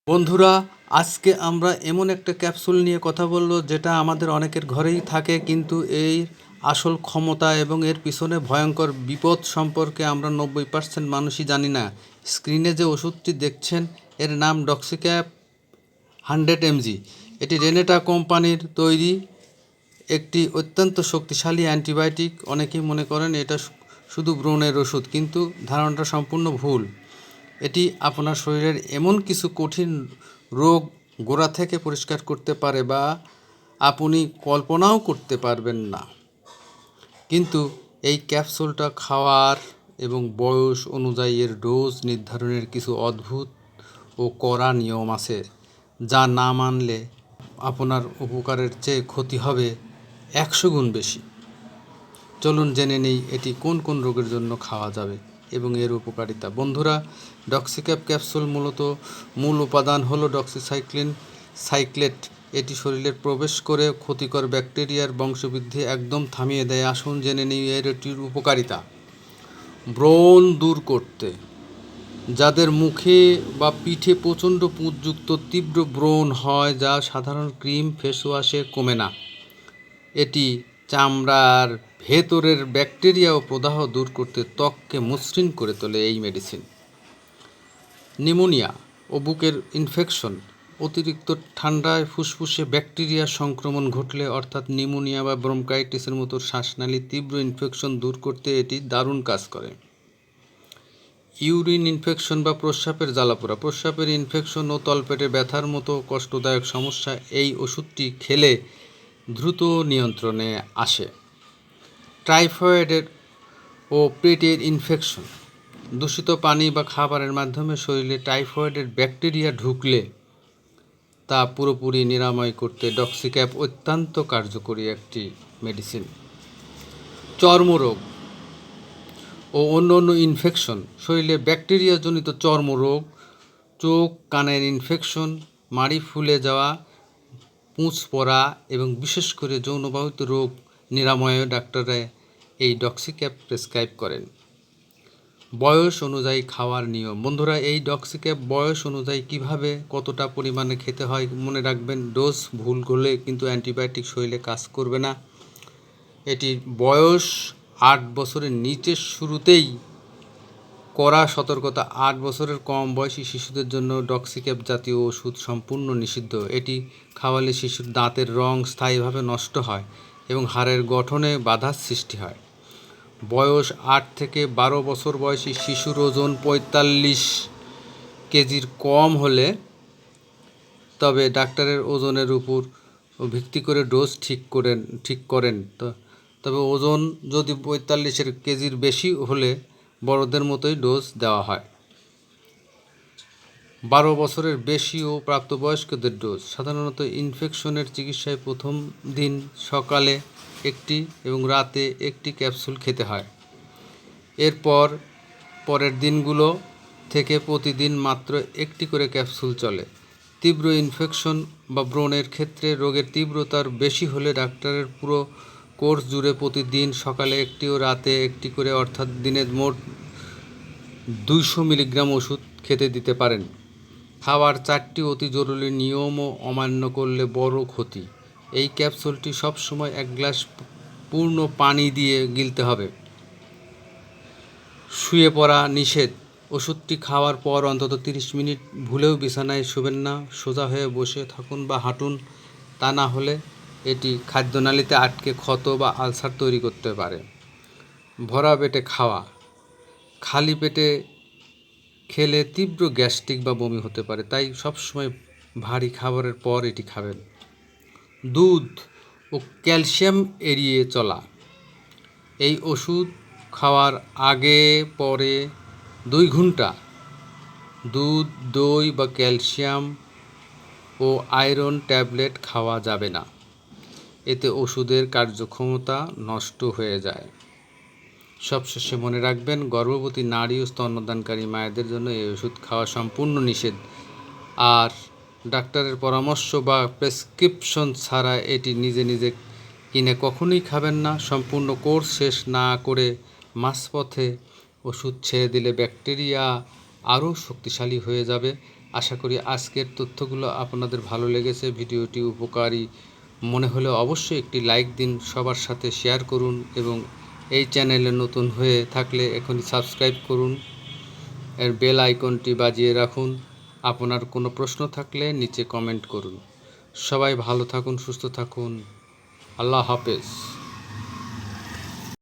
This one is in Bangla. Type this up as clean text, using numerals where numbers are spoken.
বন্ধুরা, আজকে আমরা এমন একটা ক্যাপসুল নিয়ে কথা বলবো যেটা আমাদের অনেকের ঘরেই থাকে, কিন্তু এর আসল ক্ষমতা এবং এর পিছনে ভয়ঙ্কর বিপদ সম্পর্কে আমরা 90% মানুষই জানি না। স্ক্রিনে যে ওষুধটি দেখছেন এর নাম ডক্সিক্যাপ 100 mg। এটি রেনেটা কোম্পানির তৈরি একটি অত্যন্ত শক্তিশালী অ্যান্টিবায়োটিক। অনেকেই মনে করেন এটা শুধু ব্রণের ওষুধ, কিন্তু ধারণাটা সম্পূর্ণ ভুল। এটি আপনার শরীরের এমন কিছু কঠিন রোগ গোড়া থেকে পরিষ্কার করতে পারে বা আপনি কল্পনাও করতে পারবেন না। কিন্তু এই ক্যাপসুলটা খাওয়ার এবং বয়স অনুযায়ী এর ডোজ নির্ধারণের কিছু অদ্ভুত ও কড়া নিয়ম আছে, যা না মানলে আপনার উপকারের চেয়ে ক্ষতি হবে 100 গুণ বেশি। চলুন জেনে নেই এটি কোন কোন রোগের জন্য খাওয়া যাবে এবং এর উপকারিতা। বন্ধুরা, ডক্সিক্যাপ ক্যাপসুল মূল উপাদান হলো ডক্সিসাইক্লিন সাইক্লেট। এটি শরীরে প্রবেশ করে ক্ষতিকর ব্যাকটেরিয়ার বংশবৃদ্ধি একদম থামিয়ে দেয়। আসুন জেনে নিই এটির উপকারিতা। ব্রণ দূর করতে, যাদের মুখে বা পিঠে প্রচণ্ড পুঁজযুক্ত তীব্র ব্রণ হয় যা সাধারণ ক্রিম ফেসওয়াশে কমে না, এটি চামড়ার ভেতরের ব্যাকটেরিয়া ও প্রদাহ দূর করতে ত্বককে মসৃণ করে তোলে। এই মেডিসিন নিউমোনিয়া ও বুকের ইনফেকশন, অতিরিক্ত ঠান্ডায় ফুসফুসে ব্যাকটেরিয়া সংক্রমণ ঘটলে অর্থাৎ নিউমোনিয়া বা ব্রঙ্কাইটিসের মতো শ্বাসনালীর তীব্র ইনফেকশন দূর করতে এটি দারুণ কাজ করে। ইউরিন ইনফেকশন বা প্রস্রাবের জ্বালাপোড়া, প্রস্রাবের ইনফেকশন ও তলপেটে ব্যথার মতো কষ্টদায়ক সমস্যা এই ওষুধটি খেলে দ্রুত নিয়ন্ত্রণে আসে। টাইফয়েডের ও পেটের ইনফেকশন, দূষিত পানি বা খাবারের মাধ্যমে শরীরে টাইফয়েডের ব্যাকটেরিয়া ঢুকলে তা পুরোপুরি নিরাময় করতে ডক্সিক্যাপ অত্যন্ত কার্যকরী একটি মেডিসিন। চর্মরোগ ও অন্য ইনফেকশন, শরীরে ব্যাকটেরিয়াজনিত চর্মরোগ, চোখ কানের ইনফেকশন, মাড়ি ফুলে যাওয়া, পুঁজ পড়া এবং বিশেষ করে যৌনবাহিত রোগ নিরাময়ে ডাক্তাররা এই ডক্সিক্যাপ প্রেসক্রাইব করেন। বয়স অনুযায়ী খাওয়ার নিয়ম। বন্ধুরা, এই ডক্সিক্যাপ বয়স অনুযায়ী কিভাবে কতটা পরিমাণে খেতে হয় মনে রাখবেন। ডোজ ভুল করলে কিন্তু অ্যান্টিবায়োটিক শরীরে কাজ করবে না। এটির বয়স 8 বছরের নিচের শুরুতেই কড়া সতর্কতা। 8 বছরের কম বয়সী শিশুদের জন্য ডক্সিক্যাপ জাতীয় ওষুধ সম্পূর্ণ নিষিদ্ধ। এটি খাওয়ালে শিশুর দাঁতের রং স্থায়ীভাবে নষ্ট হয় এবং হাড়ের গঠনে বাধার সৃষ্টি হয়। বয়স 8 থেকে 12 বছর বয়সী শিশুর ওজন 45 কেজির কম হলে তবে ডাক্তারের ওজনের উপর ভিত্তি করে ডোজ ঠিক করেন। তবে ওজন যদি 45 কেজির বেশি হলে বড়দের মতোই ডোজ দেওয়া হয়। 12 বছরের বেশি ও প্রাপ্তবয়স্কদের ডোজ। সাধারণত ইনফেকশনের চিকিৎসায় প্রথম দিন সকালে একটি এবং রাতে একটি ক্যাপসুল খেতে হয়। এরপর পরের দিনগুলো থেকে প্রতিদিন মাত্র একটি করে ক্যাপসুল চলে। তীব্র ইনফেকশন বা ব্রণের ক্ষেত্রে রোগের তীব্রতার বেশি হলে ডাক্তারের পুরো কোর্স জুড়ে প্রতিদিন সকালে একটি ও রাতে একটি করে, অর্থাৎ দিনে মোট 200 মিলিগ্রাম ওষুধ খেতে দিতে পারেন। খাওয়ার 4টি অতি জরুরি নিয়মও অমান্য করলে বড় ক্ষতি। এই ক্যাপসুলটি সবসময় 1 গ্লাস পূর্ণ পানি দিয়ে গিলতে হবে। শুয়ে পড়া নিষেধ। ওষুধটি খাওয়ার পর অন্তত 30 মিনিট ভুলেও বিছানায় শুবেন না। সোজা হয়ে বসে থাকুন বা হাঁটুন। তা না হলে এটি খাদ্যনালীতে আটকে ক্ষত বা আলসার তৈরি করতে পারে। ভরা পেটে খাওয়া, খালি পেটে খেলে তীব্র গ্যাস্ট্রিক বা বমি হতে পারে, তাই সবসময় ভারী খাবারের পর এটি খাবেন। দুধ ও ক্যালসিয়াম এড়িয়ে চলা। এই ওষুধ খাওয়ার আগে পরে 2 ঘন্টা দুধ, দই বা ক্যালসিয়াম ও আয়রন ট্যাবলেট খাওয়া যাবে না। এতে ওষুধের কার্যক্ষমতা নষ্ট হয়ে যায়। সবশেষে মনে রাখবেন, গর্ভবতী নারী ও স্তন্যদানকারী মায়েদের জন্য এই ওষুধ খাওয়া সম্পূর্ণ নিষেধ। আর ডাক্তারের পরামর্শ বা প্রেসক্রিপশন ছাড়া এটি নিজে কিনে কখনোই খাবেন না। সম্পূর্ণ কোর্স শেষ না করে মাঝপথে ওষুধ ছেড়ে দিলে ব্যাকটেরিয়া আরও শক্তিশালী হয়ে যাবে। আশা করি আজকের তথ্যগুলো আপনাদের ভালো লেগেছে। ভিডিওটি উপকারী মনে হলে অবশ্যই একটি লাইক দিন, সবার সাথে শেয়ার করুন এবং এই চ্যানেলে নতুন হয়ে থাকলে এখনই সাবস্ক্রাইব করুন, এর বেল আইকনটি বাজিয়ে রাখুন। আপনার কোনো প্রশ্ন থাকলে নিচে কমেন্ট করুন। সবাই ভালো থাকুন, সুস্থ থাকুন। আল্লাহ হাফেজ।